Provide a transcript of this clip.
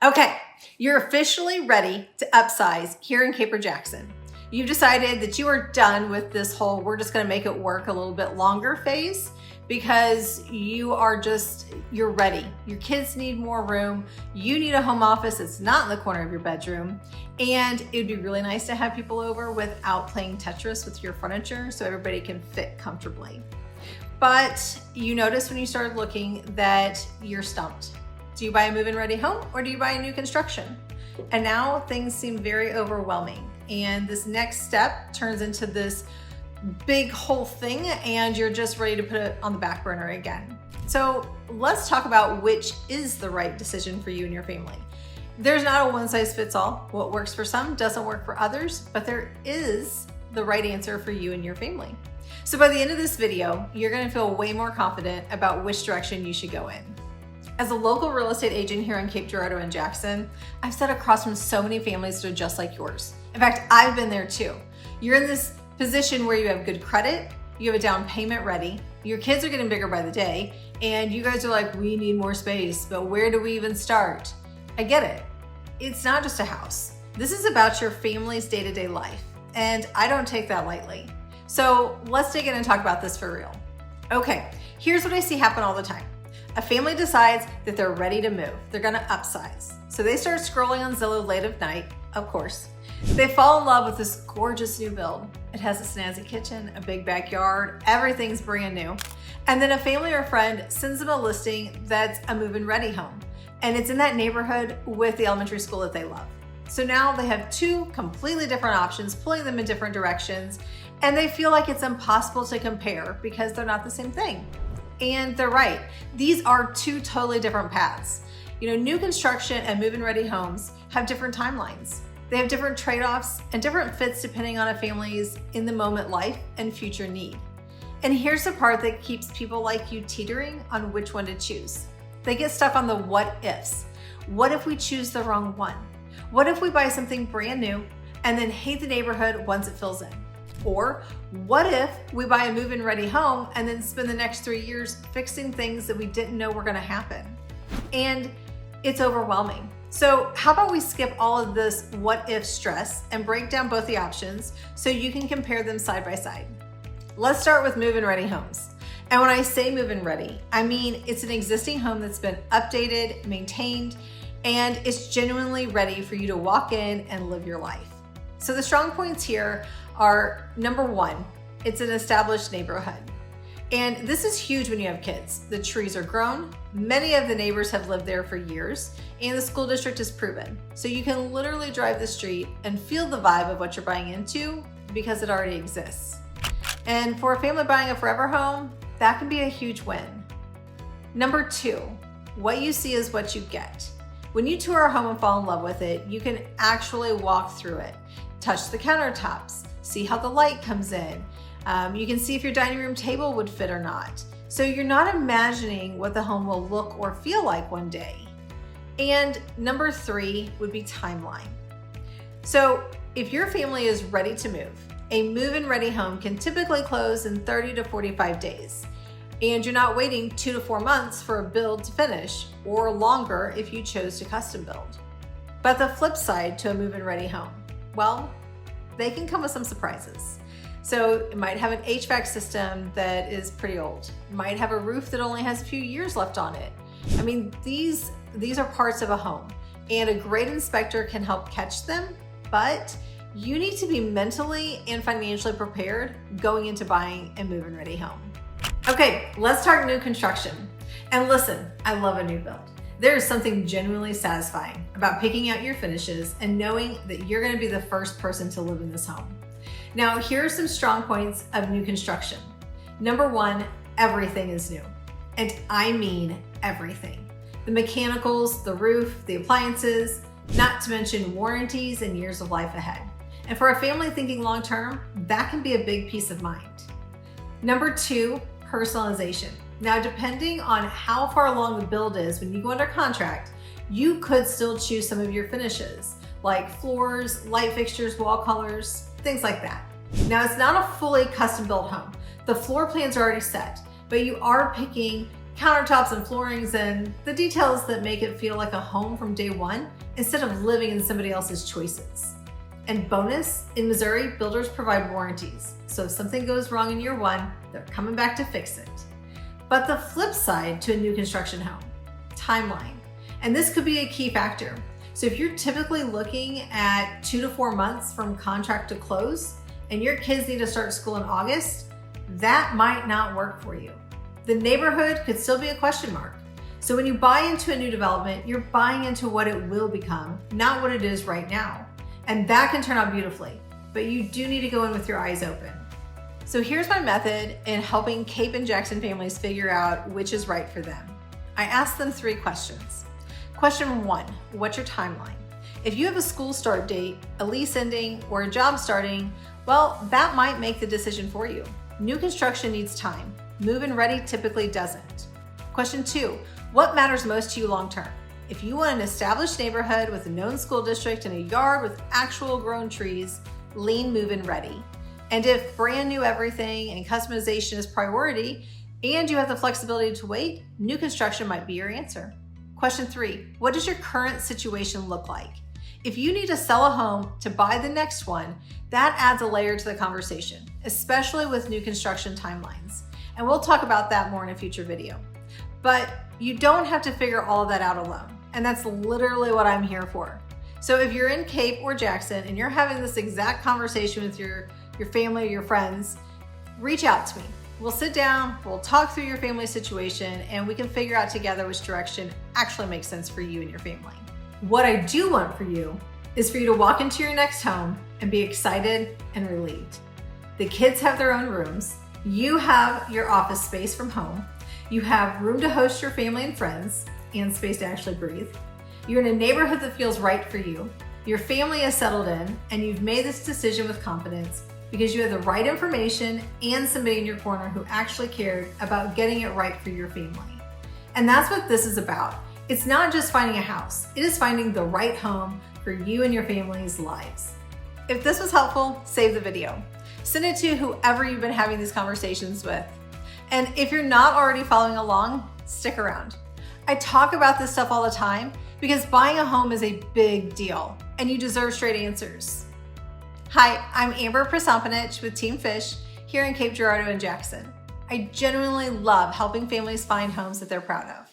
Okay, you're officially ready to upsize here in Cape or Jackson. You've decided that you are done with this whole we're just gonna make it work a little bit longer phase because you're ready. Your kids need more room. You need a home office that's not in the corner of your bedroom. And it'd be really nice to have people over without playing Tetris with your furniture so everybody can fit comfortably. But you notice when you started looking that you're stumped. Do you buy a move-in ready home or do you buy a new construction? And now things seem very overwhelming. And this next step turns into this big whole thing and you're just ready to put it on the back burner again. So let's talk about which is the right decision for you and your family. There's not a one size fits all. What works for some doesn't work for others, but there is the right answer for you and your family. So by the end of this video, you're gonna feel way more confident about which direction you should go in. As a local real estate agent here in Cape Girardeau and Jackson, I've sat across from so many families that are just like yours. In fact, I've been there too. You're in this position where you have good credit, you have a down payment ready, your kids are getting bigger by the day, and you guys are like, we need more space, but where do we even start? I get it. It's not just a house. This is about your family's day-to-day life, and I don't take that lightly. So let's dig in and talk about this for real. Okay, here's what I see happen all the time. A family decides that they're ready to move. They're gonna upsize. So they start scrolling on Zillow late at night, of course. They fall in love with this gorgeous new build. It has a snazzy kitchen, a big backyard, everything's brand new. And then a family or friend sends them a listing that's a move-in ready home. And it's in that neighborhood with the elementary school that they love. So now they have two completely different options, pulling them in different directions, and they feel like it's impossible to compare because they're not the same thing. And they're right. These are two totally different paths. New construction and move-in ready homes have different timelines. They have different trade-offs and different fits depending on a family's in the moment life and future need. And here's the part that keeps people like you teetering on which one to choose. They get stuck on the what ifs. What if we choose the wrong one? What if we buy something brand new and then hate the neighborhood once it fills in? Or what if we buy a move-in ready home and then spend the next 3 years fixing things that we didn't know were gonna happen? And it's overwhelming. So how about we skip all of this what if stress and break down both the options so you can compare them side by side. Let's start with move-in ready homes. And when I say move-in ready, I mean it's an existing home that's been updated, maintained, and it's genuinely ready for you to walk in and live your life. So the strong points here are, number one, it's an established neighborhood. And this is huge when you have kids. The trees are grown, many of the neighbors have lived there for years, and the school district is proven. So you can literally drive the street and feel the vibe of what you're buying into because it already exists. And for a family buying a forever home, that can be a huge win. Number two, what you see is what you get. When you tour a home and fall in love with it, you can actually walk through it, touch the countertops, see how the light comes in. You can see if your dining room table would fit or not. So you're not imagining what the home will look or feel like one day. And number three would be timeline. So if your family is ready to move, a move-in ready home can typically close in 30 to 45 days. And you're not waiting 2 to 4 months for a build to finish, or longer if you chose to custom build. But the flip side to a move-in ready home, well, they can come with some surprises. So it might have an HVAC system that is pretty old. It might have a roof that only has a few years left on it. I mean, these are parts of a home, and a great inspector can help catch them, but you need to be mentally and financially prepared going into buying a move-in ready home. Okay, let's talk new construction. And listen, I love a new build. There is something genuinely satisfying about picking out your finishes and knowing that you're gonna be the first person to live in this home. Now, here are some strong points of new construction. Number one, everything is new. And I mean everything. The mechanicals, the roof, the appliances, not to mention warranties and years of life ahead. And for a family thinking long-term, that can be a big peace of mind. Number two, personalization. Now, depending on how far along the build is when you go under contract, you could still choose some of your finishes, like floors, light fixtures, wall colors, things like that. Now, it's not a fully custom built home. The floor plans are already set, but you are picking countertops and floorings and the details that make it feel like a home from day one instead of living in somebody else's choices. And bonus, in Missouri, builders provide warranties. So if something goes wrong in year one, they're coming back to fix it. But the flip side to a new construction home, timeline. And this could be a key factor. So if you're typically looking at 2 to 4 months from contract to close and your kids need to start school in August, that might not work for you. The neighborhood could still be a question mark. So when you buy into a new development, you're buying into what it will become, not what it is right now. And that can turn out beautifully, but you do need to go in with your eyes open. So here's my method in helping Cape and Jackson families figure out which is right for them. I asked them 3 questions. Question 1, what's your timeline? If you have a school start date, a lease ending, or a job starting, well, that might make the decision for you. New construction needs time. Move-in ready typically doesn't. Question 2, what matters most to you long-term? If you want an established neighborhood with a known school district and a yard with actual grown trees, lean move-in ready. And if brand new everything and customization is priority, and you have the flexibility to wait, new construction might be your answer. Question 3, what does your current situation look like? If you need to sell a home to buy the next one, that adds a layer to the conversation, especially with new construction timelines. And we'll talk about that more in a future video. But you don't have to figure all of that out alone. And that's literally what I'm here for. So if you're in Cape or Jackson and you're having this exact conversation with your family or your friends, reach out to me. We'll sit down, we'll talk through your family situation, and we can figure out together which direction actually makes sense for you and your family. What I do want for you is for you to walk into your next home and be excited and relieved. The kids have their own rooms. You have your office space from home. You have room to host your family and friends and space to actually breathe. You're in a neighborhood that feels right for you. Your family is settled in and you've made this decision with confidence because you have the right information and somebody in your corner who actually cared about getting it right for your family. And that's what this is about. It's not just finding a house, it is finding the right home for you and your family's lives. If this was helpful, save the video. Send it to whoever you've been having these conversations with. And if you're not already following along, stick around. I talk about this stuff all the time because buying a home is a big deal and you deserve straight answers. Hi, I'm Amber Prasampanich with Team Fish here in Cape Girardeau and Jackson. I genuinely love helping families find homes that they're proud of.